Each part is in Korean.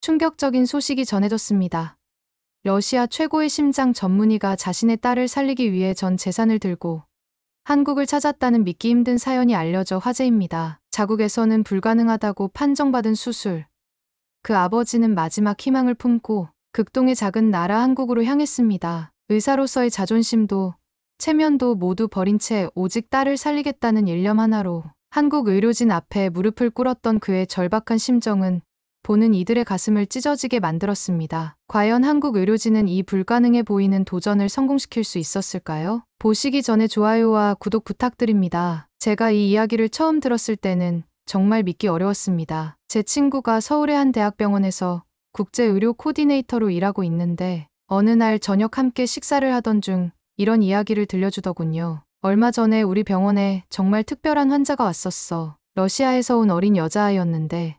충격적인 소식이 전해졌습니다. 러시아 최고의 심장 전문의가 자신의 딸을 살리기 위해 전 재산을 들고 한국을 찾았다는 믿기 힘든 사연이 알려져 화제입니다. 자국에서는 불가능하다고 판정받은 수술. 그 아버지는 마지막 희망을 품고 극동의 작은 나라 한국으로 향했습니다. 의사로서의 자존심도 체면도 모두 버린 채 오직 딸을 살리겠다는 일념 하나로 한국 의료진 앞에 무릎을 꿇었던 그의 절박한 심정은 보는 이들의 가슴을 찢어지게 만들었습니다. 과연 한국 의료진은 이 불가능해 보이는 도전을 성공시킬 수 있었을까요? 보시기 전에 좋아요와 구독 부탁드립니다. 제가 이 이야기를 처음 들었을 때는 정말 믿기 어려웠습니다. 제 친구가 서울의 한 대학병원에서 국제의료 코디네이터로 일하고 있는데 어느 날 저녁 함께 식사를 하던 중 이런 이야기를 들려주더군요. 얼마 전에 우리 병원에 정말 특별한 환자가 왔었어. 러시아에서 온 어린 여자아이였는데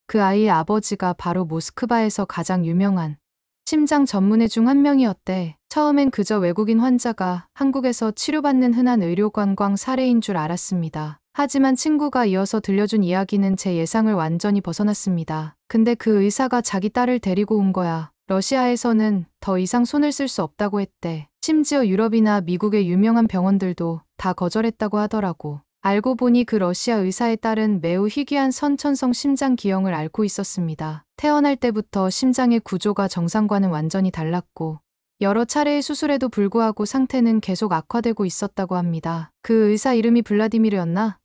그 아이의 아버지가 바로 모스크바에서 가장 유명한 심장 전문의 중 한 명이었대. 처음엔 그저 외국인 환자가 한국에서 치료받는 흔한 의료관광 사례인 줄 알았습니다. 하지만 친구가 이어서 들려준 이야기는 제 예상을 완전히 벗어났습니다. 근데 그 의사가 자기 딸을 데리고 온 거야. 러시아에서는 더 이상 손을 쓸 수 없다고 했대. 심지어 유럽이나 미국의 유명한 병원들도 다 거절했다고 하더라고. 알고 보니 그 러시아 의사의 딸은 매우 희귀한 선천성 심장 기형을 앓고 있었습니다. 태어날 때부터 심장의 구조가 정상과는 완전히 달랐고 여러 차례의 수술에도 불구하고 상태는 계속 악화되고 있었다고 합니다. 그 의사 이름이 블라디미르였나?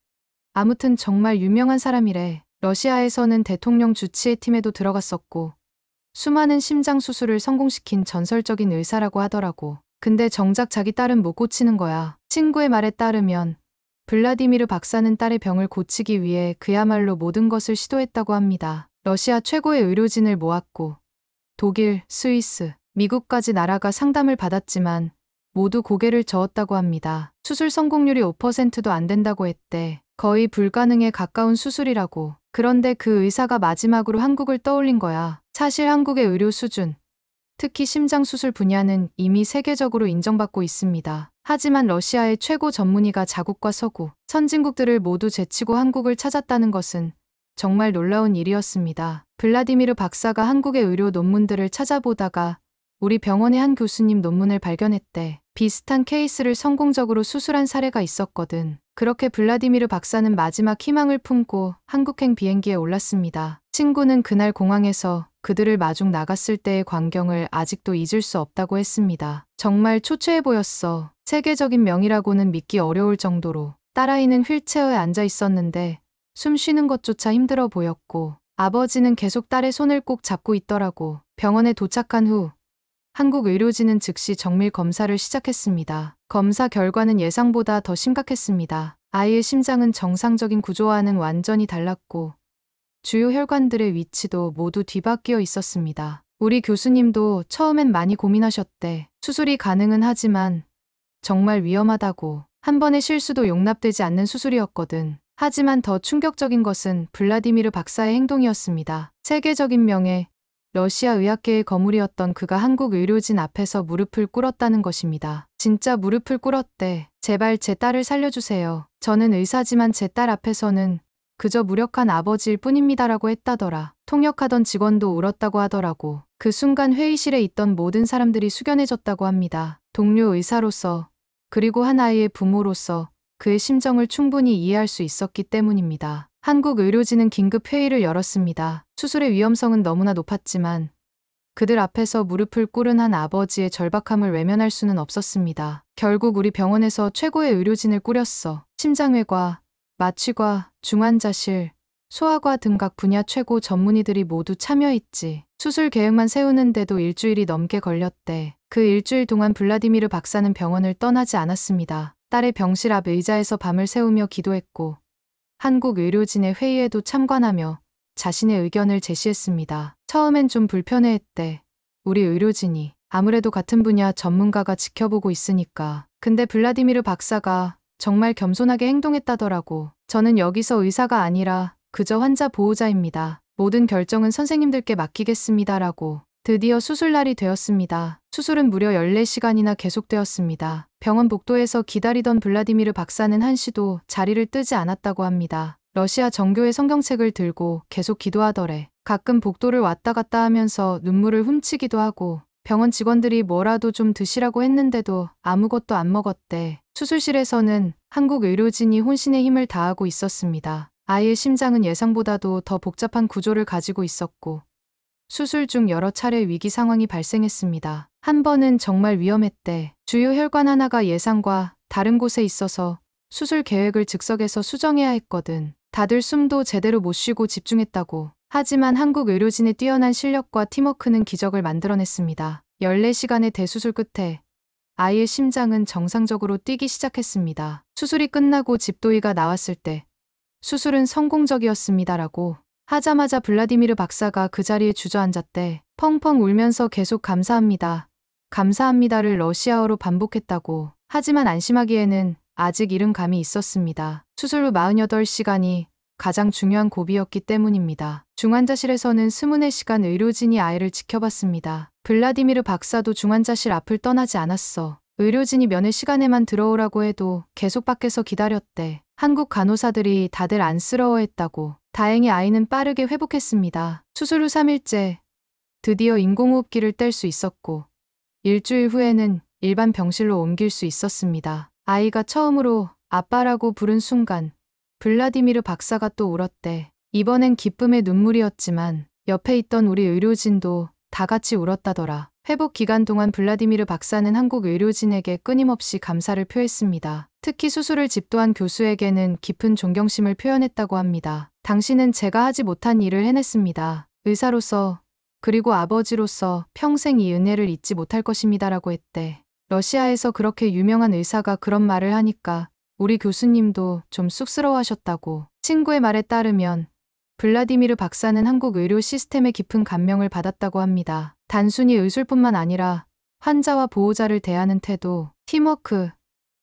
아무튼 정말 유명한 사람이래. 러시아에서는 대통령 주치의 팀에도 들어갔었고 수많은 심장 수술을 성공시킨 전설적인 의사라고 하더라고. 근데 정작 자기 딸은 못 고치는 거야. 친구의 말에 따르면 블라디미르 박사는 딸의 병을 고치기 위해 그야말로 모든 것을 시도했다고 합니다. 러시아 최고의 의료진을 모았고 독일, 스위스, 미국까지 나라가 상담을 받았지만 모두 고개를 저었다고 합니다. 수술 성공률이 5%도 안 된다고 했대. 거의 불가능에 가까운 수술이라고. 그런데 그 의사가 마지막으로 한국을 떠올린 거야. 사실 한국의 의료 수준, 특히 심장 수술 분야는 이미 세계적으로 인정받고 있습니다. 하지만 러시아의 최고 전문의가 자국과 서구, 선진국들을 모두 제치고 한국을 찾았다는 것은 정말 놀라운 일이었습니다. 블라디미르 박사가 한국의 의료 논문들을 찾아보다가 우리 병원의 한 교수님 논문을 발견했대. 비슷한 케이스를 성공적으로 수술한 사례가 있었거든. 그렇게 블라디미르 박사는 마지막 희망을 품고 한국행 비행기에 올랐습니다. 친구는 그날 공항에서 그들을 마중 나갔을 때의 광경을 아직도 잊을 수 없다고 했습니다. 정말 초췌해 보였어. 세계적인 명이라고는 믿기 어려울 정도로. 딸아이는 휠체어에 앉아 있었는데 숨 쉬는 것조차 힘들어 보였고 아버지는 계속 딸의 손을 꼭 잡고 있더라고. 병원에 도착한 후 한국 의료진은 즉시 정밀 검사를 시작했습니다. 검사 결과는 예상보다 더 심각했습니다. 아이의 심장은 정상적인 구조와는 완전히 달랐고 주요 혈관들의 위치도 모두 뒤바뀌어 있었습니다. 우리 교수님도 처음엔 많이 고민하셨대. 수술이 가능은 하지만 정말 위험하다고. 한 번의 실수도 용납되지 않는 수술이었거든. 하지만 더 충격적인 것은 블라디미르 박사의 행동이었습니다. 세계적인 명예, 러시아 의학계의 거물이었던 그가 한국 의료진 앞에서 무릎을 꿇었다는 것입니다. 진짜 무릎을 꿇었대. 제발 제 딸을 살려주세요. 저는 의사지만 제 딸 앞에서는 그저 무력한 아버지일 뿐입니다라고 했다더라. 통역하던 직원도 울었다고 하더라고. 그 순간 회의실에 있던 모든 사람들이 숙연해졌다고 합니다. 동료 의사로서 그리고 한 아이의 부모로서 그의 심정을 충분히 이해할 수 있었기 때문입니다. 한국 의료진은 긴급 회의를 열었습니다. 수술의 위험성은 너무나 높았지만 그들 앞에서 무릎을 꿇은 한 아버지의 절박함을 외면할 수는 없었습니다. 결국 우리 병원에서 최고의 의료진을 꾸렸어. 심장외과, 마취과, 중환자실, 소아과 등 각 분야 최고 전문의들이 모두 참여했지. 수술 계획만 세우는데도 일주일이 넘게 걸렸대. 그 일주일 동안 블라디미르 박사는 병원을 떠나지 않았습니다. 딸의 병실 앞 의자에서 밤을 새우며 기도했고 한국 의료진의 회의에도 참관하며 자신의 의견을 제시했습니다. 처음엔 좀 불편해했대. 우리 의료진이 아무래도 같은 분야 전문가가 지켜보고 있으니까. 근데 블라디미르 박사가 정말 겸손하게 행동했다더라고. 저는 여기서 의사가 아니라 그저 환자 보호자입니다. 모든 결정은 선생님들께 맡기겠습니다라고. 드디어 수술날이 되었습니다. 수술은 무려 14시간이나 계속되었습니다. 병원 복도에서 기다리던 블라디미르 박사는 한시도 자리를 뜨지 않았다고 합니다. 러시아 정교의 성경책을 들고 계속 기도하더래. 가끔 복도를 왔다 갔다 하면서 눈물을 훔치기도 하고 병원 직원들이 뭐라도 좀 드시라고 했는데도 아무것도 안 먹었대. 수술실에서는 한국 의료진이 혼신의 힘을 다하고 있었습니다. 아이의 심장은 예상보다도 더 복잡한 구조를 가지고 있었고 수술 중 여러 차례 위기 상황이 발생했습니다. 한 번은 정말 위험했대. 주요 혈관 하나가 예상과 다른 곳에 있어서 수술 계획을 즉석에서 수정해야 했거든. 다들 숨도 제대로 못 쉬고 집중했다고. 하지만 한국 의료진의 뛰어난 실력과 팀워크는 기적을 만들어냈습니다. 14시간의 대수술 끝에 아이의 심장은 정상적으로 뛰기 시작했습니다. 수술이 끝나고 집도의가 나왔을 때 수술은 성공적이었습니다라고 하자마자 블라디미르 박사가 그 자리에 주저앉았대. 펑펑 울면서 계속 감사합니다. 감사합니다를 러시아어로 반복했다고. 하지만 안심하기에는 아직 이른 감이 있었습니다. 수술 후 48시간이 가장 중요한 고비였기 때문입니다. 중환자실에서는 24시간 의료진이 아이를 지켜봤습니다. 블라디미르 박사도 중환자실 앞을 떠나지 않았어. 의료진이 면회 시간에만 들어오라고 해도 계속 밖에서 기다렸대. 한국 간호사들이 다들 안쓰러워했다고. 다행히 아이는 빠르게 회복했습니다. 수술 후 3일째 드디어 인공호흡기를 뗄 수 있었고 일주일 후에는 일반 병실로 옮길 수 있었습니다. 아이가 처음으로 아빠라고 부른 순간 블라디미르 박사가 또 울었대. 이번엔 기쁨의 눈물이었지만 옆에 있던 우리 의료진도 다 같이 울었다더라. 회복 기간 동안 블라디미르 박사는 한국 의료진에게 끊임없이 감사를 표했습니다. 특히 수술을 집도한 교수에게는 깊은 존경심을 표현했다고 합니다. 당신은 제가 하지 못한 일을 해냈습니다. 의사로서 그리고 아버지로서 평생 이 은혜를 잊지 못할 것입니다라고 했대. 러시아에서 그렇게 유명한 의사가 그런 말을 하니까 우리 교수님도 좀 쑥스러워하셨다고. 친구의 말에 따르면 블라디미르 박사는 한국 의료 시스템에 깊은 감명을 받았다고 합니다. 단순히 의술뿐만 아니라 환자와 보호자를 대하는 태도, 팀워크,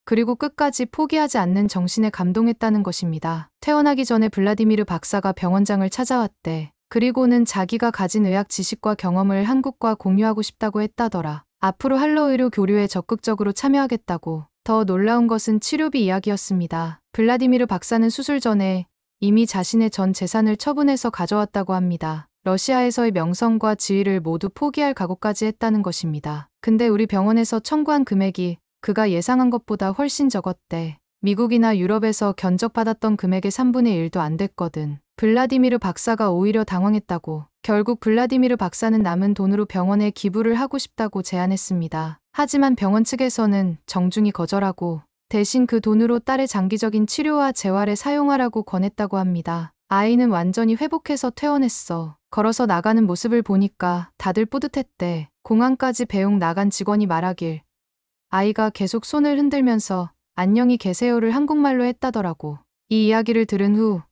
그리고 끝까지 포기하지 않는 정신에 감동했다는 것입니다. 퇴원하기 전에 블라디미르 박사가 병원장을 찾아왔대. 그리고는 자기가 가진 의학 지식과 경험을 한국과 공유하고 싶다고 했다더라. 앞으로 한러의료 교류에 적극적으로 참여하겠다고. 더 놀라운 것은 치료비 이야기였습니다. 블라디미르 박사는 수술 전에 이미 자신의 전 재산을 처분해서 가져왔다고 합니다. 러시아에서의 명성과 지위를 모두 포기할 각오까지 했다는 것입니다. 근데 우리 병원에서 청구한 금액이 그가 예상한 것보다 훨씬 적었대. 미국이나 유럽에서 견적받았던 금액의 3분의 1도 안 됐거든. 블라디미르 박사가 오히려 당황했다고. 결국 블라디미르 박사는 남은 돈으로 병원에 기부를 하고 싶다고 제안했습니다. 하지만 병원 측에서는 정중히 거절하고 대신 그 돈으로 딸의 장기적인 치료와 재활에 사용하라고 권했다고 합니다. 아이는 완전히 회복해서 퇴원했어. 걸어서 나가는 모습을 보니까 다들 뿌듯했대. 공항까지 배웅 나간 직원이 말하길 아이가 계속 손을 흔들면서 안녕히 계세요를 한국말로 했다더라고. 이 이야기를 들은 후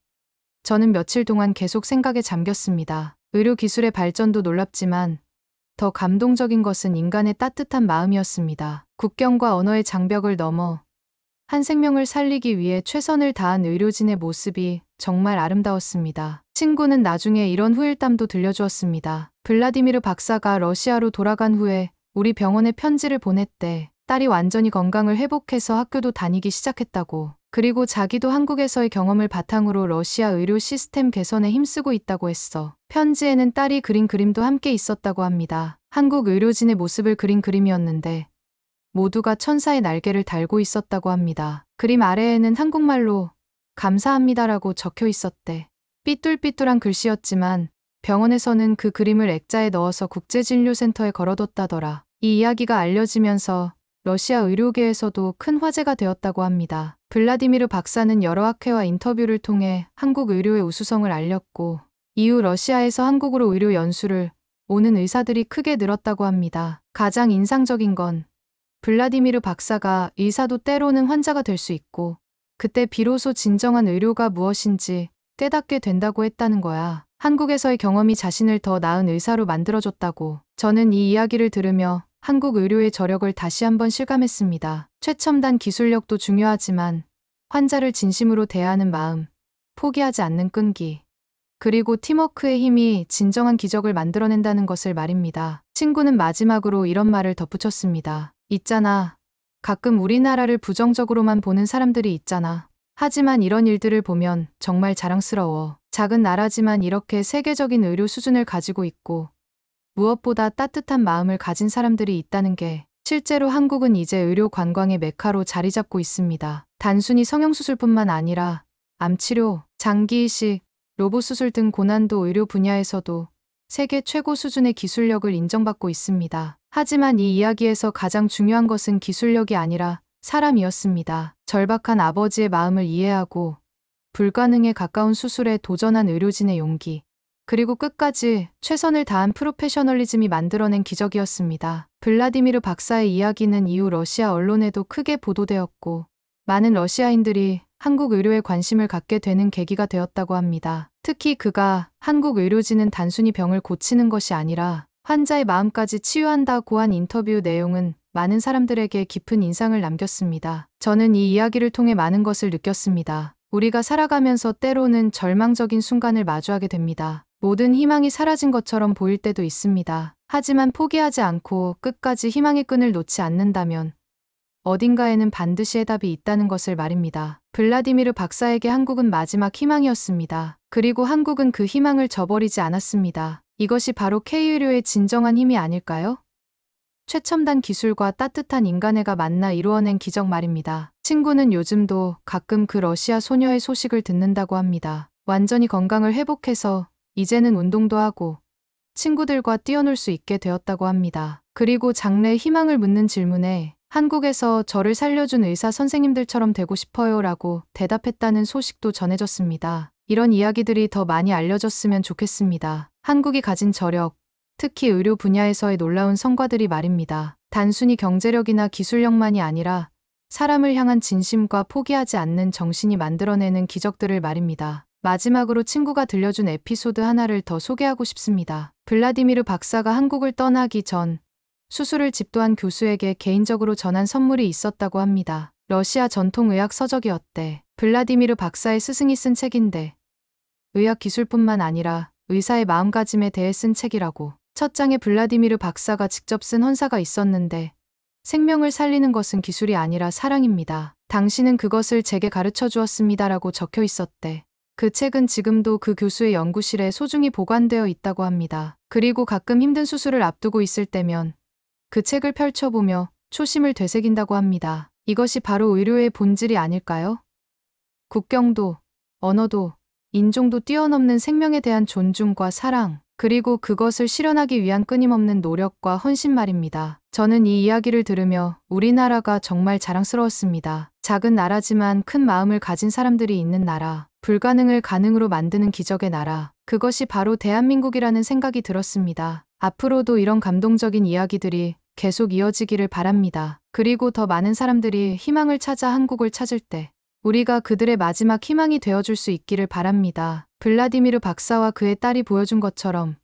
저는 며칠 동안 계속 생각에 잠겼습니다. 의료기술의 발전도 놀랍지만 더 감동적인 것은 인간의 따뜻한 마음이었습니다. 국경과 언어의 장벽을 넘어 한 생명을 살리기 위해 최선을 다한 의료진의 모습이 정말 아름다웠습니다. 친구는 나중에 이런 후일담도 들려주었습니다. 블라디미르 박사가 러시아로 돌아간 후에 우리 병원에 편지를 보냈대. 딸이 완전히 건강을 회복해서 학교도 다니기 시작했다고. 그리고 자기도 한국에서의 경험을 바탕으로 러시아 의료 시스템 개선에 힘쓰고 있다고 했어. 편지에는 딸이 그린 그림도 함께 있었다고 합니다. 한국 의료진의 모습을 그린 그림이었는데 모두가 천사의 날개를 달고 있었다고 합니다. 그림 아래에는 한국말로 감사합니다라고 적혀 있었대. 삐뚤삐뚤한 글씨였지만 병원에서는 그 그림을 액자에 넣어서 국제진료센터에 걸어뒀다더라. 이 이야기가 알려지면서 러시아 의료계에서도 큰 화제가 되었다고 합니다. 블라디미르 박사는 여러 학회와 인터뷰를 통해 한국 의료의 우수성을 알렸고 이후 러시아에서 한국으로 의료 연수를 오는 의사들이 크게 늘었다고 합니다. 가장 인상적인 건 블라디미르 박사가 의사도 때로는 환자가 될 수 있고 그때 비로소 진정한 의료가 무엇인지 깨닫게 된다고 했다는 거야. 한국에서의 경험이 자신을 더 나은 의사로 만들어줬다고. 저는 이 이야기를 들으며 한국 의료의 저력을 다시 한번 실감했습니다. 최첨단 기술력도 중요하지만 환자를 진심으로 대하는 마음, 포기하지 않는 끈기, 그리고 팀워크의 힘이 진정한 기적을 만들어낸다는 것을 말입니다. 친구는 마지막으로 이런 말을 덧붙였습니다. 있잖아. 가끔 우리나라를 부정적으로만 보는 사람들이 있잖아. 하지만 이런 일들을 보면 정말 자랑스러워. 작은 나라지만 이렇게 세계적인 의료 수준을 가지고 있고 무엇보다 따뜻한 마음을 가진 사람들이 있다는 게 실제로 한국은 이제 의료 관광의 메카로 자리 잡고 있습니다. 단순히 성형수술뿐만 아니라 암치료, 장기이식, 로봇수술 등 고난도 의료 분야에서도 세계 최고 수준의 기술력을 인정받고 있습니다. 하지만 이 이야기에서 가장 중요한 것은 기술력이 아니라 사람이었습니다. 절박한 아버지의 마음을 이해하고 불가능에 가까운 수술에 도전한 의료진의 용기, 그리고 끝까지 최선을 다한 프로페셔널리즘이 만들어낸 기적이었습니다. 블라디미르 박사의 이야기는 이후 러시아 언론에도 크게 보도되었고 많은 러시아인들이 한국 의료에 관심을 갖게 되는 계기가 되었다고 합니다. 특히 그가 한국 의료진은 단순히 병을 고치는 것이 아니라 환자의 마음까지 치유한다고 한 인터뷰 내용은 많은 사람들에게 깊은 인상을 남겼습니다. 저는 이 이야기를 통해 많은 것을 느꼈습니다. 우리가 살아가면서 때로는 절망적인 순간을 마주하게 됩니다. 모든 희망이 사라진 것처럼 보일 때도 있습니다. 하지만 포기하지 않고 끝까지 희망의 끈을 놓지 않는다면 어딘가에는 반드시 해답이 있다는 것을 말입니다. 블라디미르 박사에게 한국은 마지막 희망이었습니다. 그리고 한국은 그 희망을 저버리지 않았습니다. 이것이 바로 K의료의 진정한 힘이 아닐까요? 최첨단 기술과 따뜻한 인간애가 만나 이루어낸 기적 말입니다. 친구는 요즘도 가끔 그 러시아 소녀의 소식을 듣는다고 합니다. 완전히 건강을 회복해서 이제는 운동도 하고 친구들과 뛰어놀 수 있게 되었다고 합니다. 그리고 장래의 희망을 묻는 질문에 한국에서 저를 살려준 의사 선생님들처럼 되고 싶어요 라고 대답했다는 소식도 전해졌습니다. 이런 이야기들이 더 많이 알려졌으면 좋겠습니다. 한국이 가진 저력, 특히 의료 분야에서의 놀라운 성과들이 말입니다. 단순히 경제력이나 기술력만이 아니라 사람을 향한 진심과 포기하지 않는 정신이 만들어내는 기적들을 말입니다. 마지막으로 친구가 들려준 에피소드 하나를 더 소개하고 싶습니다. 블라디미르 박사가 한국을 떠나기 전 수술을 집도한 교수에게 개인적으로 전한 선물이 있었다고 합니다. 러시아 전통의학 서적이었대. 블라디미르 박사의 스승이 쓴 책인데 의학 기술뿐만 아니라 의사의 마음가짐에 대해 쓴 책이라고. 첫 장에 블라디미르 박사가 직접 쓴 헌사가 있었는데 생명을 살리는 것은 기술이 아니라 사랑입니다. 당신은 그것을 제게 가르쳐 주었습니다라고 적혀 있었대. 그 책은 지금도 그 교수의 연구실에 소중히 보관되어 있다고 합니다. 그리고 가끔 힘든 수술을 앞두고 있을 때면 그 책을 펼쳐보며 초심을 되새긴다고 합니다. 이것이 바로 의료의 본질이 아닐까요? 국경도, 언어도, 인종도 뛰어넘는 생명에 대한 존중과 사랑, 그리고 그것을 실현하기 위한 끊임없는 노력과 헌신 말입니다. 저는 이 이야기를 들으며 우리나라가 정말 자랑스러웠습니다. 작은 나라지만 큰 마음을 가진 사람들이 있는 나라, 불가능을 가능으로 만드는 기적의 나라, 그것이 바로 대한민국이라는 생각이 들었습니다. 앞으로도 이런 감동적인 이야기들이 계속 이어지기를 바랍니다. 그리고 더 많은 사람들이 희망을 찾아 한국을 찾을 때 우리가 그들의 마지막 희망이 되어줄 수 있기를 바랍니다. 블라디미르 박사와 그의 딸이 보여준 것처럼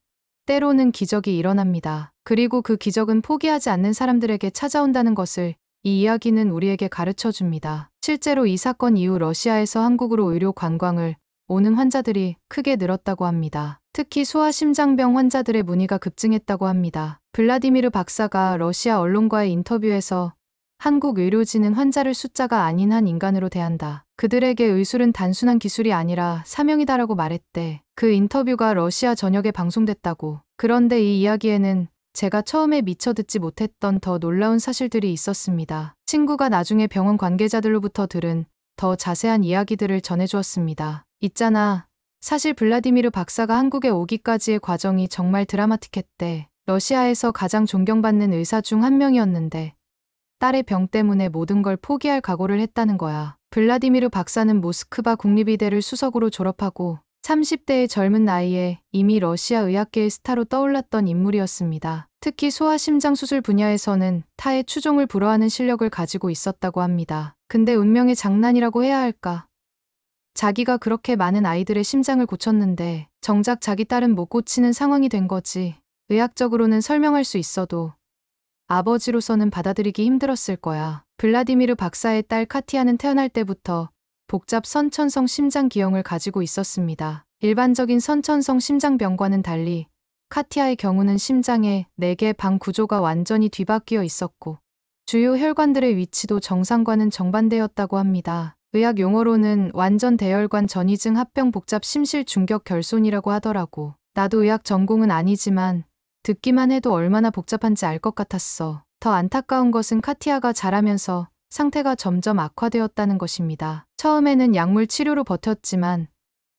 때로는 기적이 일어납니다. 그리고 그 기적은 포기하지 않는 사람들에게 찾아온다는 것을 이 이야기는 우리에게 가르쳐 줍니다. 실제로 이 사건 이후 러시아에서 한국으로 의료 관광을 오는 환자들이 크게 늘었다고 합니다. 특히 소아심장병 환자들의 문의가 급증했다고 합니다. 블라디미르 박사가 러시아 언론과의 인터뷰에서 한국 의료진은 환자를 숫자가 아닌 한 인간으로 대한다. 그들에게 의술은 단순한 기술이 아니라 사명이다라고 말했대. 그 인터뷰가 러시아 전역에 방송됐다고. 그런데 이 이야기에는 제가 처음에 미처 듣지 못했던 더 놀라운 사실들이 있었습니다. 친구가 나중에 병원 관계자들로부터 들은 더 자세한 이야기들을 전해주었습니다. 있잖아. 사실 블라디미르 박사가 한국에 오기까지의 과정이 정말 드라마틱했대. 러시아에서 가장 존경받는 의사 중 한 명이었는데 딸의 병 때문에 모든 걸 포기할 각오를 했다는 거야. 블라디미르 박사는 모스크바 국립의대를 수석으로 졸업하고 30대의 젊은 나이에 이미 러시아 의학계의 스타로 떠올랐던 인물이었습니다. 특히 소아심장 수술 분야에서는 타의 추종을 불허하는 실력을 가지고 있었다고 합니다. 근데 운명의 장난이라고 해야 할까? 자기가 그렇게 많은 아이들의 심장을 고쳤는데 정작 자기 딸은 못 고치는 상황이 된 거지. 의학적으로는 설명할 수 있어도 아버지로서는 받아들이기 힘들었을 거야. 블라디미르 박사의 딸 카티아는 태어날 때부터 복잡 선천성 심장 기형을 가지고 있었습니다. 일반적인 선천성 심장병과는 달리 카티아의 경우는 심장의 4개 방 구조가 완전히 뒤바뀌어 있었고 주요 혈관들의 위치도 정상과는 정반대였다고 합니다. 의학 용어로는 완전 대혈관 전이증 합병 복잡 심실 중격 결손이라고 하더라고. 나도 의학 전공은 아니지만 듣기만 해도 얼마나 복잡한지 알 것 같았어. 더 안타까운 것은 카티아가 자라면서 상태가 점점 악화되었다는 것입니다. 처음에는 약물 치료로 버텼지만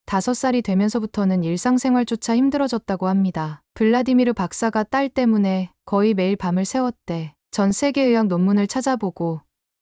5살이 되면서부터는 일상생활조차 힘들어졌다고 합니다. 블라디미르 박사가 딸 때문에 거의 매일 밤을 새웠대. 전 세계 의학 논문을 찾아보고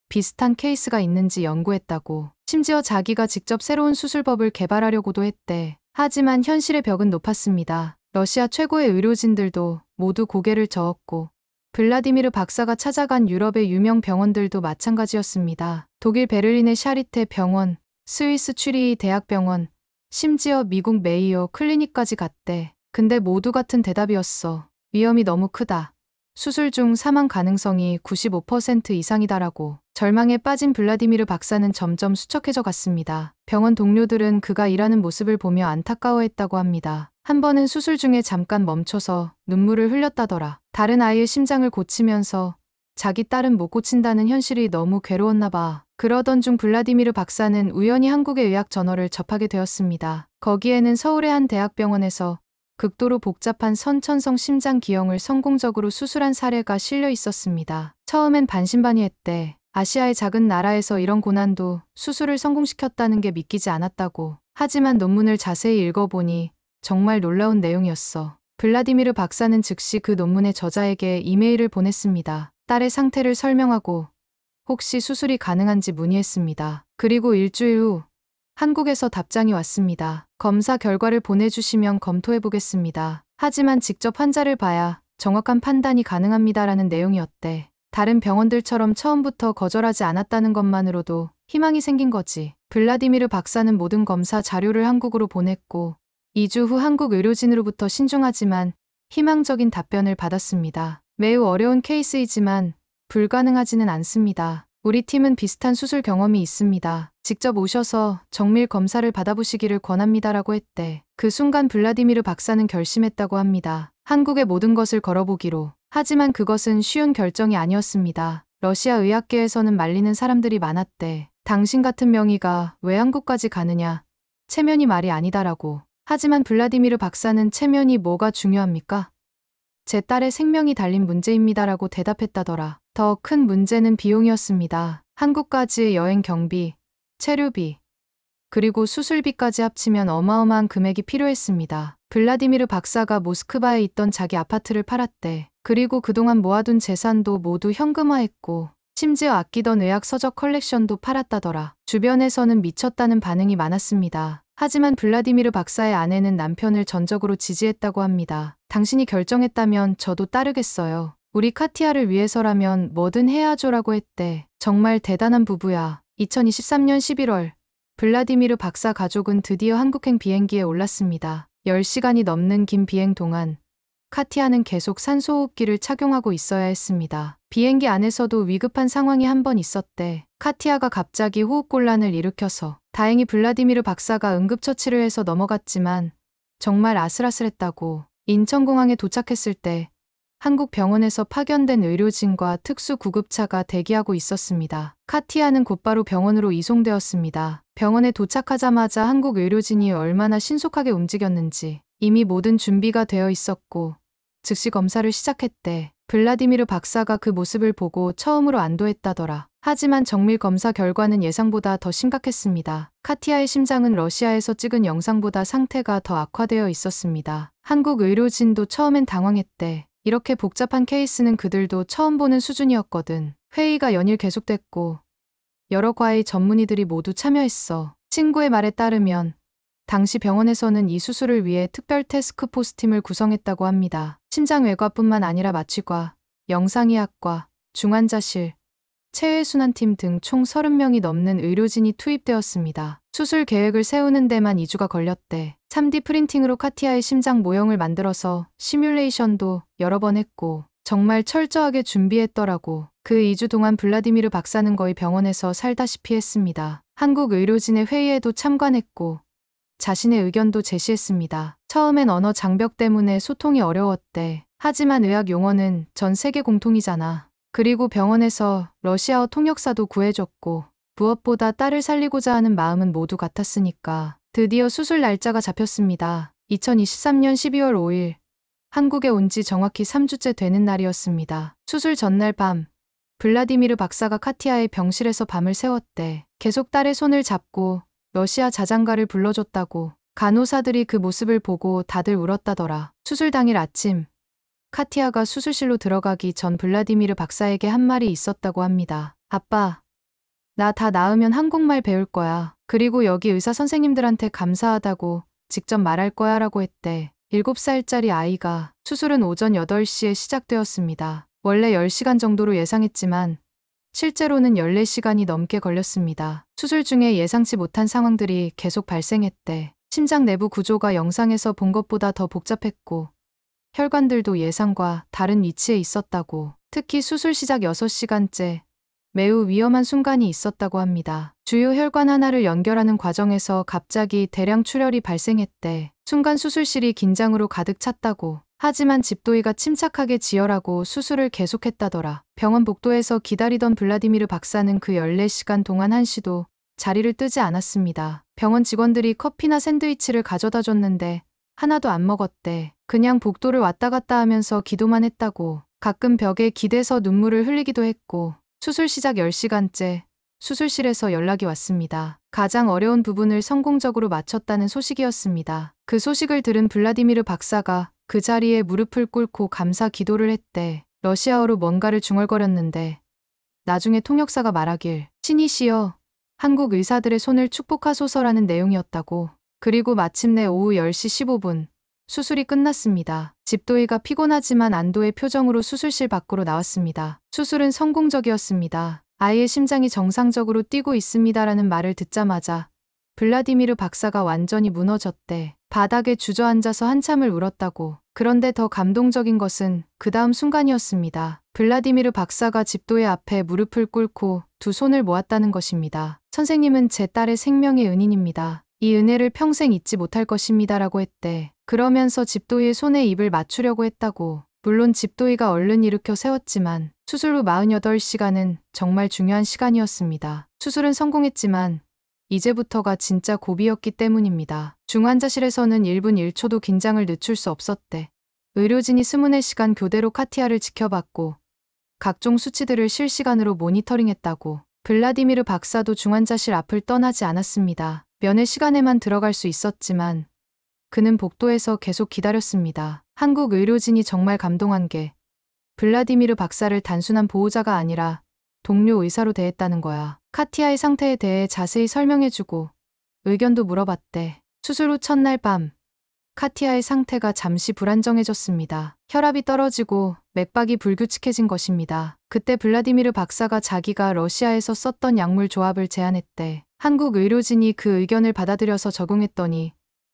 비슷한 케이스가 있는지 연구했다고. 심지어 자기가 직접 새로운 수술법을 개발하려고도 했대. 하지만 현실의 벽은 높았습니다. 러시아 최고의 의료진들도 모두 고개를 저었고 블라디미르 박사가 찾아간 유럽의 유명 병원들도 마찬가지였습니다. 독일 베를린의 샤리테 병원, 스위스 추리히 대학병원, 심지어 미국 메이오 클리닉까지 갔대. 근데 모두 같은 대답이었어. 위험이 너무 크다. 수술 중 사망 가능성이 95% 이상이다라고. 절망에 빠진 블라디미르 박사는 점점 수척해져 갔습니다. 병원 동료들은 그가 일하는 모습을 보며 안타까워했다고 합니다. 한 번은 수술 중에 잠깐 멈춰서 눈물을 흘렸다더라. 다른 아이의 심장을 고치면서 자기 딸은 못 고친다는 현실이 너무 괴로웠나 봐. 그러던 중 블라디미르 박사는 우연히 한국의 의학 저널을 접하게 되었습니다. 거기에는 서울의 한 대학병원에서 극도로 복잡한 선천성 심장 기형을 성공적으로 수술한 사례가 실려 있었습니다. 처음엔 반신반의했대. 아시아의 작은 나라에서 이런 고난도 수술을 성공시켰다는 게 믿기지 않았다고. 하지만 논문을 자세히 읽어보니 정말 놀라운 내용이었어. 블라디미르 박사는 즉시 그 논문의 저자에게 이메일을 보냈습니다. 딸의 상태를 설명하고 혹시 수술이 가능한지 문의했습니다. 그리고 일주일 후 한국에서 답장이 왔습니다. 검사 결과를 보내주시면 검토해보겠습니다. 하지만 직접 환자를 봐야 정확한 판단이 가능합니다라는 내용이었대. 다른 병원들처럼 처음부터 거절하지 않았다는 것만으로도 희망이 생긴 거지. 블라디미르 박사는 모든 검사 자료를 한국으로 보냈고 2주 후 한국 의료진으로부터 신중하지만 희망적인 답변을 받았습니다. 매우 어려운 케이스이지만 불가능하지는 않습니다. 우리 팀은 비슷한 수술 경험이 있습니다. 직접 오셔서 정밀 검사를 받아보시기를 권합니다라고 했대. 그 순간 블라디미르 박사는 결심했다고 합니다. 한국의 모든 것을 걸어보기로. 하지만 그것은 쉬운 결정이 아니었습니다. 러시아 의학계에서는 말리는 사람들이 많았대. 당신 같은 명의가 왜 한국까지 가느냐. 체면이 말이 아니다라고. 하지만 블라디미르 박사는 체면이 뭐가 중요합니까? 제 딸의 생명이 달린 문제입니다라고 대답했다더라. 더 큰 문제는 비용이었습니다. 한국까지의 여행 경비, 체류비, 그리고 수술비까지 합치면 어마어마한 금액이 필요했습니다. 블라디미르 박사가 모스크바에 있던 자기 아파트를 팔았대. 그리고 그동안 모아둔 재산도 모두 현금화했고 심지어 아끼던 의학 서적 컬렉션도 팔았다더라. 주변에서는 미쳤다는 반응이 많았습니다. 하지만 블라디미르 박사의 아내는 남편을 전적으로 지지했다고 합니다. 당신이 결정했다면 저도 따르겠어요. 우리 카티아를 위해서라면 뭐든 해야죠라고 했대. 정말 대단한 부부야. 2023년 11월 블라디미르 박사 가족은 드디어 한국행 비행기에 올랐습니다. 10시간이 넘는 긴 비행 동안 카티아는 계속 산소호흡기를 착용하고 있어야 했습니다. 비행기 안에서도 위급한 상황이 한 번 있었대. 카티아가 갑자기 호흡곤란을 일으켜서 다행히 블라디미르 박사가 응급처치를 해서 넘어갔지만 정말 아슬아슬했다고. 인천공항에 도착했을 때 한국 병원에서 파견된 의료진과 특수구급차가 대기하고 있었습니다. 카티아는 곧바로 병원으로 이송되었습니다. 병원에 도착하자마자 한국 의료진이 얼마나 신속하게 움직였는지 이미 모든 준비가 되어 있었고 즉시 검사를 시작했대. 블라디미르 박사가 그 모습을 보고 처음으로 안도했다더라. 하지만 정밀 검사 결과는 예상보다 더 심각했습니다. 카티아의 심장은 러시아에서 찍은 영상보다 상태가 더 악화되어 있었습니다. 한국 의료진도 처음엔 당황했대. 이렇게 복잡한 케이스는 그들도 처음 보는 수준이었거든. 회의가 연일 계속됐고 여러 과의 전문의들이 모두 참여했어. 친구의 말에 따르면 당시 병원에서는 이 수술을 위해 특별 태스크포스 팀을 구성했다고 합니다. 심장외과뿐만 아니라 마취과, 영상의학과, 중환자실, 체외순환팀 등 총 30명이 넘는 의료진이 투입되었습니다. 수술 계획을 세우는 데만 2주가 걸렸대. 3D 프린팅으로 카티아의 심장 모형을 만들어서 시뮬레이션도 여러 번 했고 정말 철저하게 준비했더라고. 그 2주 동안 블라디미르 박사는 거의 병원에서 살다시피 했습니다. 한국 의료진의 회의에도 참관했고 자신의 의견도 제시했습니다. 처음엔 언어 장벽 때문에 소통이 어려웠대. 하지만 의학 용어는 전 세계 공통이잖아. 그리고 병원에서 러시아어 통역사도 구해줬고 무엇보다 딸을 살리고자 하는 마음은 모두 같았으니까. 드디어 수술 날짜가 잡혔습니다. 2023년 12월 5일. 한국에 온 지 정확히 3주째 되는 날이었습니다. 수술 전날 밤, 블라디미르 박사가 카티아의 병실에서 밤을 새웠대. 계속 딸의 손을 잡고 러시아 자장가를 불러줬다고. 간호사들이 그 모습을 보고 다들 울었다더라. 수술 당일 아침, 카티아가 수술실로 들어가기 전 블라디미르 박사에게 한 말이 있었다고 합니다. 아빠, 나 다 나으면 한국말 배울 거야. 그리고 여기 의사 선생님들한테 감사하다고 직접 말할 거야 라고 했대. 7살짜리 아이가. 수술은 오전 8시에 시작되었습니다. 원래 10시간 정도로 예상했지만 실제로는 14시간이 넘게 걸렸습니다. 수술 중에 예상치 못한 상황들이 계속 발생했대. 심장 내부 구조가 영상에서 본 것보다 더 복잡했고 혈관들도 예상과 다른 위치에 있었다고. 특히 수술 시작 6시간째 매우 위험한 순간이 있었다고 합니다. 주요 혈관 하나를 연결하는 과정에서 갑자기 대량 출혈이 발생했대. 순간 수술실이 긴장으로 가득 찼다고. 하지만 집도이가 침착하게 지혈하고 수술을 계속했다더라. 병원 복도에서 기다리던 블라디미르 박사는 그 14시간 동안 한시도 자리를 뜨지 않았습니다. 병원 직원들이 커피나 샌드위치를 가져다 줬는데 하나도 안 먹었대. 그냥 복도를 왔다 갔다 하면서 기도만 했다고. 가끔 벽에 기대서 눈물을 흘리기도 했고. 수술 시작 10시간째 수술실에서 연락이 왔습니다. 가장 어려운 부분을 성공적으로 마쳤다는 소식이었습니다. 그 소식을 들은 블라디미르 박사가 그 자리에 무릎을 꿇고 감사 기도를 했대. 러시아어로 뭔가를 중얼거렸는데 나중에 통역사가 말하길 신이시여 한국 의사들의 손을 축복하소서라는 내용이었다고. 그리고 마침내 오후 10시 15분 수술이 끝났습니다. 집도이가 피곤하지만 안도의 표정으로 수술실 밖으로 나왔습니다. 수술은 성공적이었습니다. 아이의 심장이 정상적으로 뛰고 있습니다라는 말을 듣자마자 블라디미르 박사가 완전히 무너졌대. 바닥에 주저앉아서 한참을 울었다고. 그런데 더 감동적인 것은 그 다음 순간이었습니다. 블라디미르 박사가 집도의 앞에 무릎을 꿇고 두 손을 모았다는 것입니다. 선생님은 제 딸의 생명의 은인입니다. 이 은혜를 평생 잊지 못할 것입니다 라고 했대. 그러면서 집도이의 손에 입을 맞추려고 했다고. 물론 집도이가 얼른 일으켜 세웠지만 수술 후 48시간은 정말 중요한 시간이었습니다. 수술은 성공했지만 이제부터가 진짜 고비였기 때문입니다. 중환자실에서는 1분 1초도 긴장을 늦출 수 없었대. 의료진이 24시간 교대로 카티아를 지켜봤고 각종 수치들을 실시간으로 모니터링했다고. 블라디미르 박사도 중환자실 앞을 떠나지 않았습니다. 면회 시간에만 들어갈 수 있었지만 그는 복도에서 계속 기다렸습니다. 한국 의료진이 정말 감동한 게 블라디미르 박사를 단순한 보호자가 아니라 동료 의사로 대했다는 거야. 카티아의 상태에 대해 자세히 설명해주고 의견도 물어봤대. 수술 후 첫날 밤 카티아의 상태가 잠시 불안정해졌습니다. 혈압이 떨어지고 맥박이 불규칙해진 것입니다. 그때 블라디미르 박사가 자기가 러시아에서 썼던 약물 조합을 제안했대. 한국 의료진이 그 의견을 받아들여서 적용했더니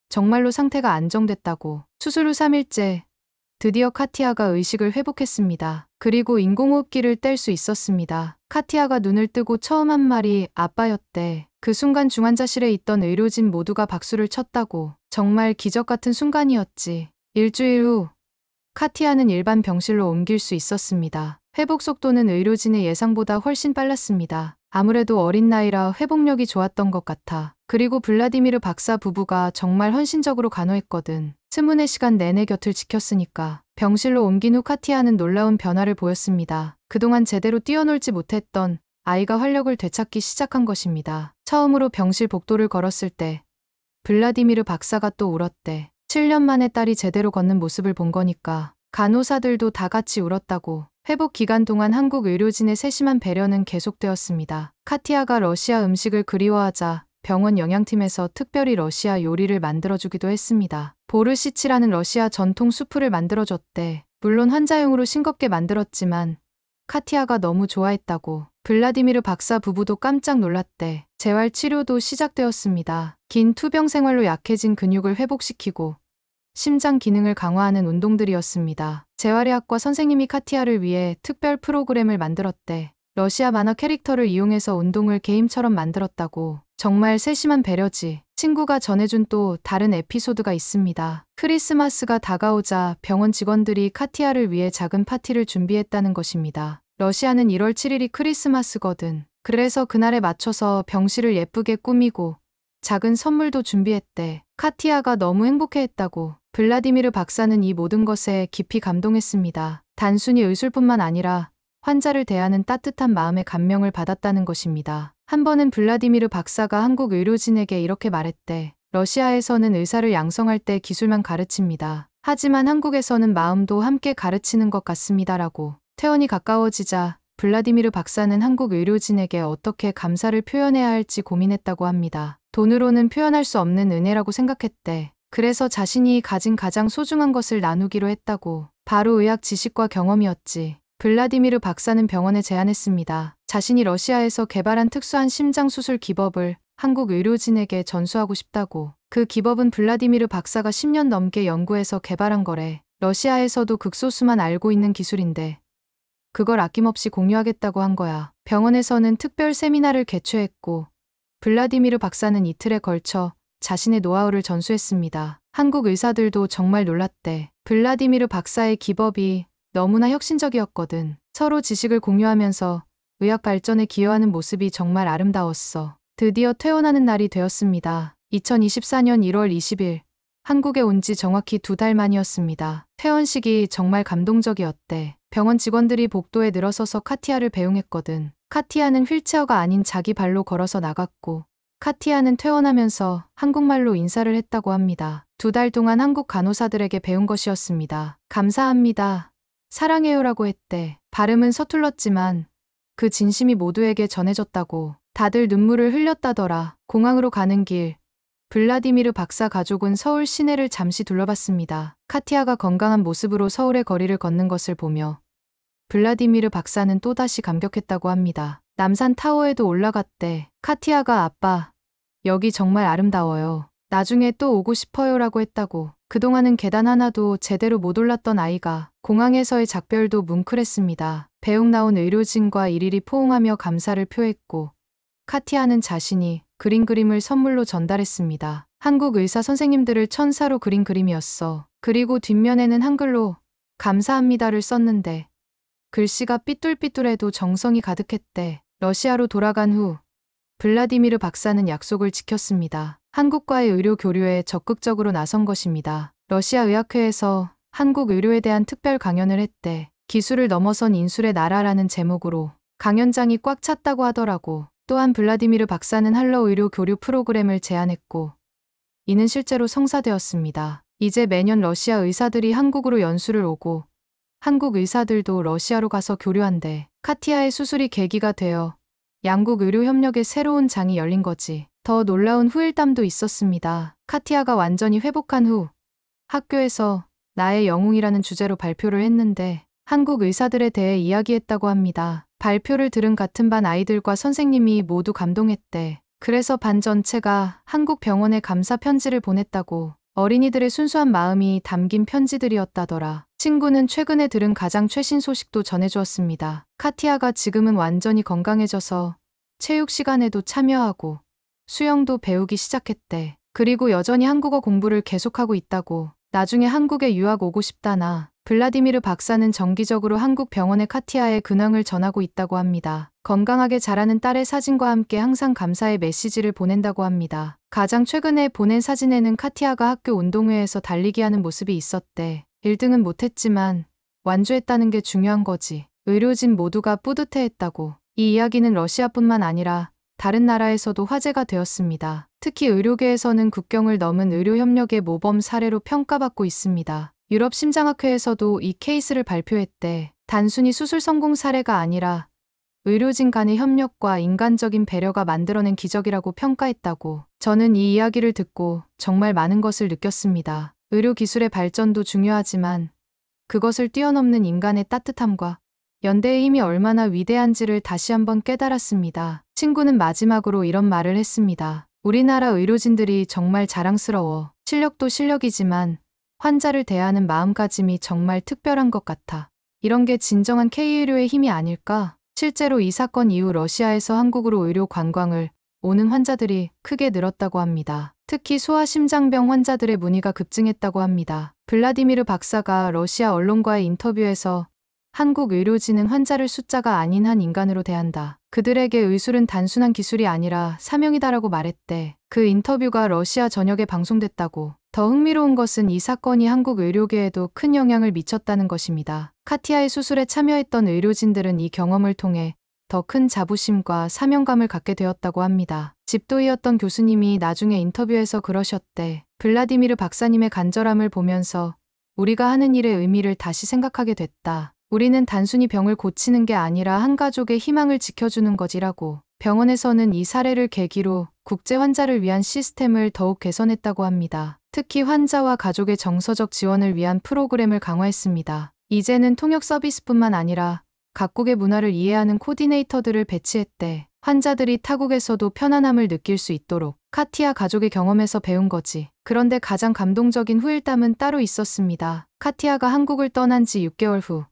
정말로 상태가 안정됐다고. 수술 후 3일째 드디어 카티아가 의식을 회복했습니다. 그리고 인공호흡기를 뗄 수 있었습니다. 카티아가 눈을 뜨고 처음 한 말이 아빠였대. 그 순간 중환자실에 있던 의료진 모두가 박수를 쳤다고. 정말 기적 같은 순간이었지. 일주일 후 카티아는 일반 병실로 옮길 수 있었습니다. 회복 속도는 의료진의 예상보다 훨씬 빨랐습니다. 아무래도 어린 나이라 회복력이 좋았던 것 같아. 그리고 블라디미르 박사 부부가 정말 헌신적으로 간호했거든. 24시간 내내 곁을 지켰으니까. 병실로 옮긴 후 카티아는 놀라운 변화를 보였습니다. 그동안 제대로 뛰어놀지 못했던 아이가 활력을 되찾기 시작한 것입니다. 처음으로 병실 복도를 걸었을 때 블라디미르 박사가 또 울었대. 7년 만에 딸이 제대로 걷는 모습을 본 거니까. 간호사들도 다 같이 울었다고. 회복 기간 동안 한국 의료진의 세심한 배려는 계속되었습니다. 카티아가 러시아 음식을 그리워하자 병원 영양팀에서 특별히 러시아 요리를 만들어주기도 했습니다. 보르시치라는 러시아 전통 수프를 만들어줬대. 물론 환자용으로 싱겁게 만들었지만 카티아가 너무 좋아했다고. 블라디미르 박사 부부도 깜짝 놀랐대. 재활 치료도 시작되었습니다. 긴 투병 생활로 약해진 근육을 회복시키고 심장 기능을 강화하는 운동들이었습니다. 재활의학과 선생님이 카티아를 위해 특별 프로그램을 만들었대. 러시아 만화 캐릭터를 이용해서 운동을 게임처럼 만들었다고. 정말 세심한 배려지. 친구가 전해준 또 다른 에피소드가 있습니다. 크리스마스가 다가오자 병원 직원들이 카티아를 위해 작은 파티를 준비했다는 것입니다. 러시아는 1월 7일이 크리스마스거든. 그래서 그날에 맞춰서 병실을 예쁘게 꾸미고 작은 선물도 준비했대. 카티아가 너무 행복해했다고. 블라디미르 박사는 이 모든 것에 깊이 감동했습니다. 단순히 의술뿐만 아니라 환자를 대하는 따뜻한 마음에 감명을 받았다는 것입니다. 한 번은 블라디미르 박사가 한국 의료진에게 이렇게 말했대. 러시아에서는 의사를 양성할 때 기술만 가르칩니다. 하지만 한국에서는 마음도 함께 가르치는 것 같습니다라고. 퇴원이 가까워지자 블라디미르 박사는 한국 의료진에게 어떻게 감사를 표현해야 할지 고민했다고 합니다. 돈으로는 표현할 수 없는 은혜라고 생각했대. 그래서 자신이 가진 가장 소중한 것을 나누기로 했다고. 바로 의학 지식과 경험이었지. 블라디미르 박사는 병원에 제안했습니다. 자신이 러시아에서 개발한 특수한 심장 수술 기법을 한국 의료진에게 전수하고 싶다고. 그 기법은 블라디미르 박사가 10년 넘게 연구해서 개발한 거래. 러시아에서도 극소수만 알고 있는 기술인데 그걸 아낌없이 공유하겠다고 한 거야. 병원에서는 특별 세미나를 개최했고 블라디미르 박사는 이틀에 걸쳐 자신의 노하우를 전수했습니다. 한국 의사들도 정말 놀랐대. 블라디미르 박사의 기법이 너무나 혁신적이었거든. 서로 지식을 공유하면서 의학 발전에 기여하는 모습이 정말 아름다웠어. 드디어 퇴원하는 날이 되었습니다. 2024년 1월 20일. 한국에 온 지 정확히 2달 만이었습니다. 퇴원식이 정말 감동적이었대. 병원 직원들이 복도에 늘어서서 카티아를 배웅했거든. 카티아는 휠체어가 아닌 자기 발로 걸어서 나갔고 카티아는 퇴원하면서 한국말로 인사를 했다고 합니다. 2달 동안 한국 간호사들에게 배운 것이었습니다. 감사합니다. 사랑해요라고 했대. 발음은 서툴렀지만 그 진심이 모두에게 전해졌다고. 다들 눈물을 흘렸다더라. 공항으로 가는 길. 블라디미르 박사 가족은 서울 시내를 잠시 둘러봤습니다. 카티아가 건강한 모습으로 서울의 거리를 걷는 것을 보며 블라디미르 박사는 또다시 감격했다고 합니다. 남산 타워에도 올라갔대. 카티아가 아빠, 여기 정말 아름다워요. 나중에 또 오고 싶어요라고 했다고. 그동안은 계단 하나도 제대로 못 올랐던 아이가 공항에서의 작별도 뭉클했습니다. 배웅 나온 의료진과 일일이 포옹하며 감사를 표했고 카티아는 자신이 그린 그림을 선물로 전달했습니다. 한국 의사 선생님들을 천사로 그린 그림이었어. 그리고 뒷면에는 한글로 감사합니다를 썼는데 글씨가 삐뚤삐뚤해도 정성이 가득했대. 러시아로 돌아간 후 블라디미르 박사는 약속을 지켰습니다. 한국과의 의료 교류에 적극적으로 나선 것입니다. 러시아 의학회에서 한국 의료에 대한 특별 강연을 했대. 기술을 넘어선 인술의 나라라는 제목으로 강연장이 꽉 찼다고 하더라고. 또한 블라디미르 박사는 한러 의료 교류 프로그램을 제안했고 이는 실제로 성사되었습니다. 이제 매년 러시아 의사들이 한국으로 연수를 오고 한국 의사들도 러시아로 가서 교류한대. 카티아의 수술이 계기가 되어 양국 의료 협력의 새로운 장이 열린 거지. 더 놀라운 후일담도 있었습니다. 카티아가 완전히 회복한 후 학교에서 나의 영웅이라는 주제로 발표를 했는데 한국 의사들에 대해 이야기했다고 합니다. 발표를 들은 같은 반 아이들과 선생님이 모두 감동했대. 그래서 반 전체가 한국 병원에 감사 편지를 보냈다고. 어린이들의 순수한 마음이 담긴 편지들이었다더라. 친구는 최근에 들은 가장 최신 소식도 전해주었습니다. 카티아가 지금은 완전히 건강해져서 체육 시간에도 참여하고 수영도 배우기 시작했대. 그리고 여전히 한국어 공부를 계속하고 있다고. 나중에 한국에 유학 오고 싶다나. 블라디미르 박사는 정기적으로 한국 병원에 카티아의 근황을 전하고 있다고 합니다. 건강하게 자라는 딸의 사진과 함께 항상 감사의 메시지를 보낸다고 합니다. 가장 최근에 보낸 사진에는 카티아가 학교 운동회에서 달리기 하는 모습이 있었대. 1등은 못했지만 완주했다는 게 중요한 거지. 의료진 모두가 뿌듯해했다고. 이 이야기는 러시아뿐만 아니라 다른 나라에서도 화제가 되었습니다. 특히 의료계에서는 국경을 넘은 의료 협력의 모범 사례로 평가받고 있습니다. 유럽 심장학회에서도 이 케이스를 발표했대. 단순히 수술 성공 사례가 아니라 의료진 간의 협력과 인간적인 배려가 만들어낸 기적이라고 평가했다고. 저는 이 이야기를 듣고 정말 많은 것을 느꼈습니다. 의료 기술의 발전도 중요하지만 그것을 뛰어넘는 인간의 따뜻함과 연대의 힘이 얼마나 위대한지를 다시 한번 깨달았습니다. 친구는 마지막으로 이런 말을 했습니다. 우리나라 의료진들이 정말 자랑스러워. 실력도 실력이지만 환자를 대하는 마음가짐이 정말 특별한 것 같아. 이런 게 진정한 K의료의 힘이 아닐까? 실제로 이 사건 이후 러시아에서 한국으로 의료 관광을 오는 환자들이 크게 늘었다고 합니다. 특히 소아심장병 환자들의 문의가 급증했다고 합니다. 블라디미르 박사가 러시아 언론과의 인터뷰에서 한국 의료진은 환자를 숫자가 아닌 한 인간으로 대한다. 그들에게 의술은 단순한 기술이 아니라 사명이다라고 말했대. 그 인터뷰가 러시아 전역에 방송됐다고. 더 흥미로운 것은 이 사건이 한국 의료계에도 큰 영향을 미쳤다는 것입니다. 카티아의 수술에 참여했던 의료진들은 이 경험을 통해 더 큰 자부심과 사명감을 갖게 되었다고 합니다. 집도이였던 교수님이 나중에 인터뷰에서 그러셨대. 블라디미르 박사님의 간절함을 보면서 우리가 하는 일의 의미를 다시 생각하게 됐다. 우리는 단순히 병을 고치는 게 아니라 한 가족의 희망을 지켜주는 거지라고. 병원에서는 이 사례를 계기로 국제 환자를 위한 시스템을 더욱 개선했다고 합니다. 특히 환자와 가족의 정서적 지원을 위한 프로그램을 강화했습니다. 이제는 통역 서비스뿐만 아니라 각국의 문화를 이해하는 코디네이터들을 배치했대. 환자들이 타국에서도 편안함을 느낄 수 있도록. 카티아 가족의 경험에서 배운 거지. 그런데 가장 감동적인 후일담은 따로 있었습니다. 카티아가 한국을 떠난 지 6개월 후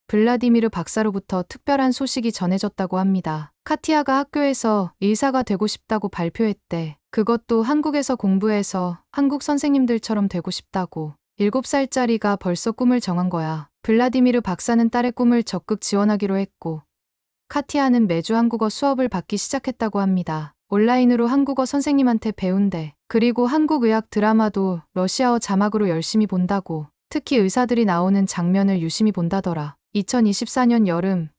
블라디미르 박사로부터 특별한 소식이 전해졌다고 합니다. 카티아가 학교에서 의사가 되고 싶다고 발표했대. 그것도 한국에서 공부해서 한국 선생님들처럼 되고 싶다고. 7살짜리가 벌써 꿈을 정한 거야. 블라디미르 박사는 딸의 꿈을 적극 지원하기로 했고 카티아는 매주 한국어 수업을 받기 시작했다고 합니다. 온라인으로 한국어 선생님한테 배운대. 그리고 한국 의학 드라마도 러시아어 자막으로 열심히 본다고. 특히 의사들이 나오는 장면을 유심히 본다더라. 2024년 여름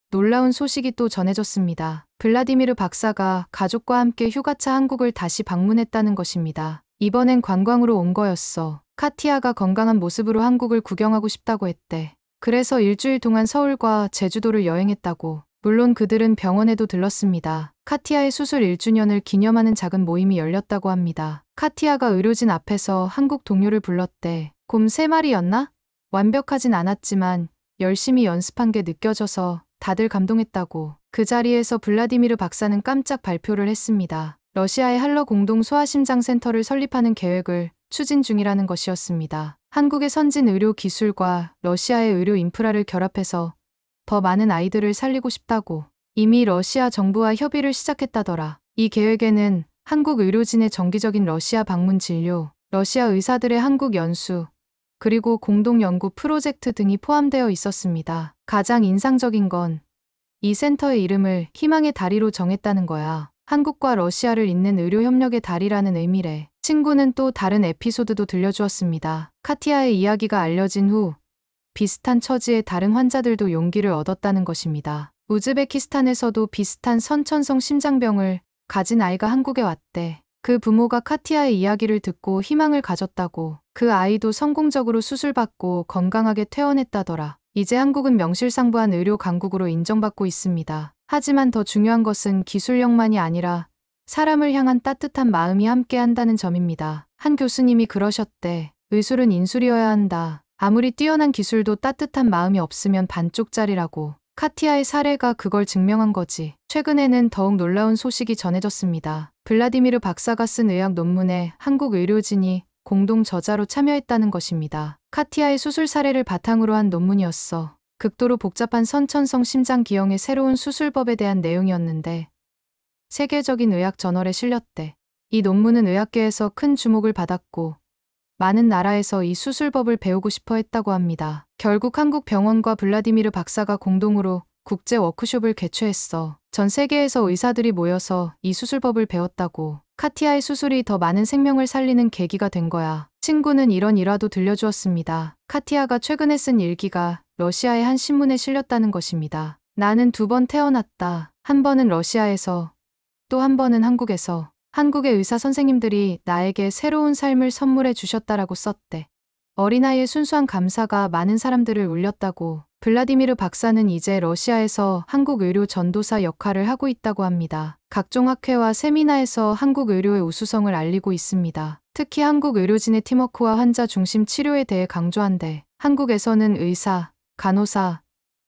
놀라운 소식이 또 전해졌습니다. 블라디미르 박사가 가족과 함께 휴가차 한국을 다시 방문했다는 것입니다. 이번엔 관광으로 온 거였어. 카티아가 건강한 모습으로 한국을 구경하고 싶다고 했대. 그래서 일주일 동안 서울과 제주도를 여행했다고. 물론 그들은 병원에도 들렀습니다. 카티아의 수술 1주년을 기념하는 작은 모임이 열렸다고 합니다. 카티아가 의료진 앞에서 한국 동료를 불렀대. 곰 3마리였나? 완벽하진 않았지만 열심히 연습한 게 느껴져서 다들 감동했다고. 그 자리에서 블라디미르 박사는 깜짝 발표를 했습니다. 러시아의 할러 공동 소아심장센터를 설립하는 계획을 추진 중이라는 것이었습니다. 한국의 선진 의료 기술과 러시아의 의료 인프라를 결합해서 더 많은 아이들을 살리고 싶다고. 이미 러시아 정부와 협의를 시작했다더라. 이 계획에는 한국 의료진의 정기적인 러시아 방문 진료, 러시아 의사들의 한국 연수, 그리고 공동 연구 프로젝트 등이 포함되어 있었습니다. 가장 인상적인 건 이 센터의 이름을 희망의 다리로 정했다는 거야. 한국과 러시아를 잇는 의료 협력의 다리라는 의미래. 친구는 또 다른 에피소드도 들려주었습니다. 카티아의 이야기가 알려진 후 비슷한 처지의 다른 환자들도 용기를 얻었다는 것입니다. 우즈베키스탄에서도 비슷한 선천성 심장병을 가진 아이가 한국에 왔대. 그 부모가 카티아의 이야기를 듣고 희망을 가졌다고. 그 아이도 성공적으로 수술받고 건강하게 퇴원했다더라. 이제 한국은 명실상부한 의료 강국으로 인정받고 있습니다. 하지만 더 중요한 것은 기술력만이 아니라 사람을 향한 따뜻한 마음이 함께 한다는 점입니다. 한 교수님이 그러셨대. 의술은 인술이어야 한다. 아무리 뛰어난 기술도 따뜻한 마음이 없으면 반쪽짜리라고. 카티아의 사례가 그걸 증명한 거지. 최근에는 더욱 놀라운 소식이 전해졌습니다. 블라디미르 박사가 쓴 의학 논문에 한국 의료진이 공동 저자로 참여했다는 것입니다. 카티아의 수술 사례를 바탕으로 한 논문이었어. 극도로 복잡한 선천성 심장 기형의 새로운 수술법에 대한 내용이었는데 세계적인 의학 저널에 실렸대. 이 논문은 의학계에서 큰 주목을 받았고 많은 나라에서 이 수술법을 배우고 싶어 했다고 합니다. 결국 한국 병원과 블라디미르 박사가 공동으로 국제 워크숍을 개최했어. 전 세계에서 의사들이 모여서 이 수술법을 배웠다고. 카티아의 수술이 더 많은 생명을 살리는 계기가 된 거야. 친구는 이런 일화도 들려주었습니다. 카티아가 최근에 쓴 일기가 러시아의 한 신문에 실렸다는 것입니다. 나는 2번 태어났다. 한 번은 러시아에서, 또 한 번은 한국에서. 한국의 의사 선생님들이 나에게 새로운 삶을 선물해 주셨다라고 썼대. 어린아이의 순수한 감사가 많은 사람들을 울렸다고. 블라디미르 박사는 이제 러시아에서 한국 의료 전도사 역할을 하고 있다고 합니다. 각종 학회와 세미나에서 한국 의료의 우수성을 알리고 있습니다. 특히 한국 의료진의 팀워크와 환자 중심 치료에 대해 강조한대. 한국에서는 의사, 간호사,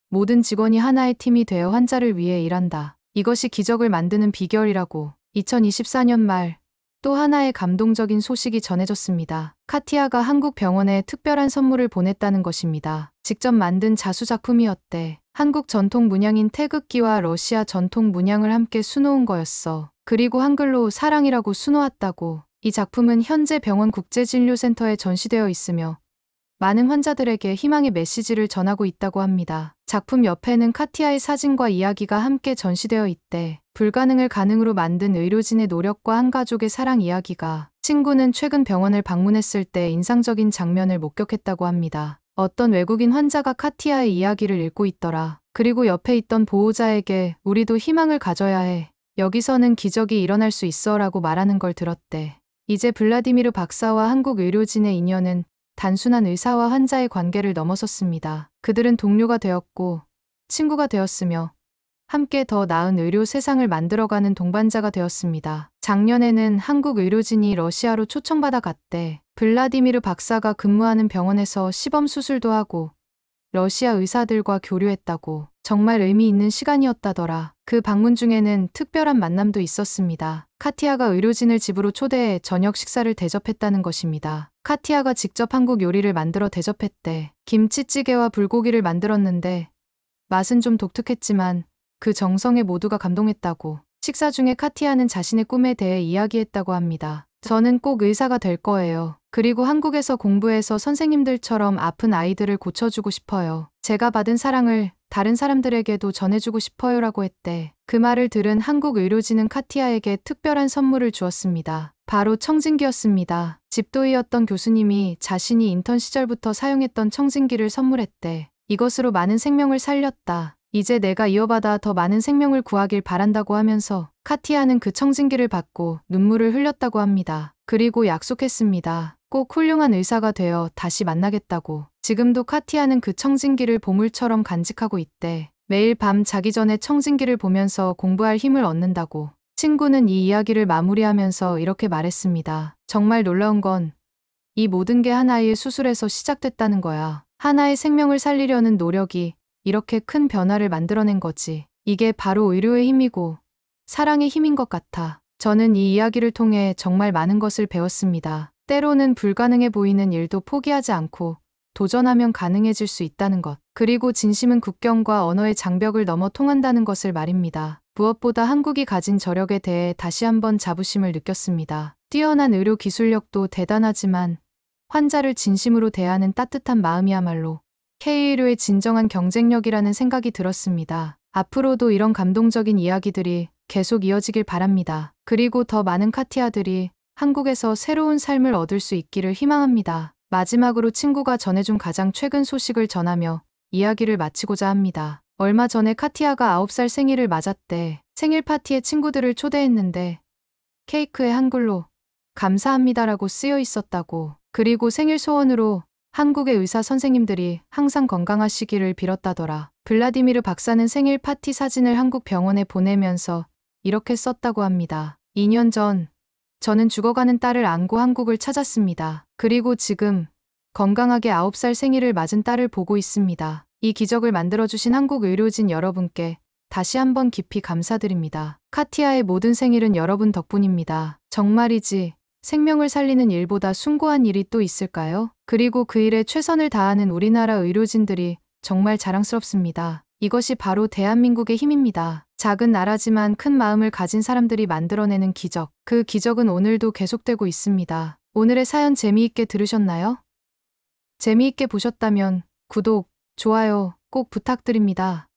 모든 직원이 하나의 팀이 되어 환자를 위해 일한다. 이것이 기적을 만드는 비결이라고. 2024년 말 또 하나의 감동적인 소식이 전해졌습니다. 카티아가 한국 병원에 특별한 선물을 보냈다는 것입니다. 직접 만든 자수작품이었대. 한국 전통 문양인 태극기와 러시아 전통 문양을 함께 수놓은 거였어. 그리고 한글로 사랑이라고 수놓았다고. 이 작품은 현재 병원 국제진료센터에 전시되어 있으며 많은 환자들에게 희망의 메시지를 전하고 있다고 합니다. 작품 옆에는 카티아의 사진과 이야기가 함께 전시되어 있대 불가능을 가능으로 만든 의료진의 노력과 한 가족의 사랑 이야기가 친구는 최근 병원을 방문했을 때 인상적인 장면을 목격했다고 합니다. 어떤 외국인 환자가 카티아의 이야기를 읽고 있더라. 그리고 옆에 있던 보호자에게 우리도 희망을 가져야 해. 여기서는 기적이 일어날 수 있어 라고 말하는 걸 들었대. 이제 블라디미르 박사와 한국 의료진의 인연은 단순한 의사와 환자의 관계를 넘어섰습니다. 그들은 동료가 되었고 친구가 되었으며 함께 더 나은 의료 세상을 만들어가는 동반자가 되었습니다. 작년에는 한국 의료진이 러시아로 초청받아 갔대. 블라디미르 박사가 근무하는 병원에서 시범 수술도 하고 러시아 의사들과 교류했다고. 정말 의미 있는 시간이었다더라. 그 방문 중에는 특별한 만남도 있었습니다. 카티아가 의료진을 집으로 초대해 저녁 식사를 대접했다는 것입니다. 카티아가 직접 한국 요리를 만들어 대접했대. 김치찌개와 불고기를 만들었는데 맛은 좀 독특했지만 그 정성에 모두가 감동했다고. 식사 중에 카티아는 자신의 꿈에 대해 이야기했다고 합니다. 저는 꼭 의사가 될 거예요. 그리고 한국에서 공부해서 선생님들처럼 아픈 아이들을 고쳐주고 싶어요. 제가 받은 사랑을 다른 사람들에게도 전해주고 싶어요라고 했대. 그 말을 들은 한국 의료진은 카티아에게 특별한 선물을 주었습니다. 바로 청진기였습니다. 집도이였던 교수님이 자신이 인턴 시절부터 사용했던 청진기를 선물했대. 이것으로 많은 생명을 살렸다. 이제 내가 이어받아 더 많은 생명을 구하길 바란다고 하면서 카티아는 그 청진기를 받고 눈물을 흘렸다고 합니다. 그리고 약속했습니다. 꼭 훌륭한 의사가 되어 다시 만나겠다고. 지금도 카티아는 그 청진기를 보물처럼 간직하고 있대. 매일 밤 자기 전에 청진기를 보면서 공부할 힘을 얻는다고. 친구는 이 이야기를 마무리하면서 이렇게 말했습니다. 정말 놀라운 건 이 모든 게 하나의 수술에서 시작됐다는 거야. 하나의 생명을 살리려는 노력이 이렇게 큰 변화를 만들어낸 거지. 이게 바로 의료의 힘이고 사랑의 힘인 것 같아. 저는 이 이야기를 통해 정말 많은 것을 배웠습니다. 때로는 불가능해 보이는 일도 포기하지 않고 도전하면 가능해질 수 있다는 것. 그리고 진심은 국경과 언어의 장벽을 넘어 통한다는 것을 말입니다. 무엇보다 한국이 가진 저력에 대해 다시 한번 자부심을 느꼈습니다. 뛰어난 의료 기술력도 대단하지만 환자를 진심으로 대하는 따뜻한 마음이야말로 K의료의 진정한 경쟁력이라는 생각이 들었습니다. 앞으로도 이런 감동적인 이야기들이 계속 이어지길 바랍니다. 그리고 더 많은 카티아들이 한국에서 새로운 삶을 얻을 수 있기를 희망합니다. 마지막으로 친구가 전해준 가장 최근 소식을 전하며 이야기를 마치고자 합니다. 얼마 전에 카티아가 9살 생일을 맞았대. 생일 파티에 친구들을 초대했는데 케이크에 한글로 감사합니다라고 쓰여 있었다고. 그리고 생일 소원으로 한국의 의사 선생님들이 항상 건강하시기를 빌었다더라. 블라디미르 박사는 생일 파티 사진을 한국 병원에 보내면서 이렇게 썼다고 합니다. 2년 전 저는 죽어가는 딸을 안고 한국을 찾았습니다. 그리고 지금 건강하게 9살 생일을 맞은 딸을 보고 있습니다. 이 기적을 만들어주신 한국 의료진 여러분께 다시 한번 깊이 감사드립니다. 카티아의 모든 생일은 여러분 덕분입니다. 정말이지 생명을 살리는 일보다 숭고한 일이 또 있을까요? 그리고 그 일에 최선을 다하는 우리나라 의료진들이 정말 자랑스럽습니다. 이것이 바로 대한민국의 힘입니다. 작은 나라지만 큰 마음을 가진 사람들이 만들어내는 기적. 그 기적은 오늘도 계속되고 있습니다. 오늘의 사연 재미있게 들으셨나요? 재미있게 보셨다면 구독, 좋아요 꼭 부탁드립니다.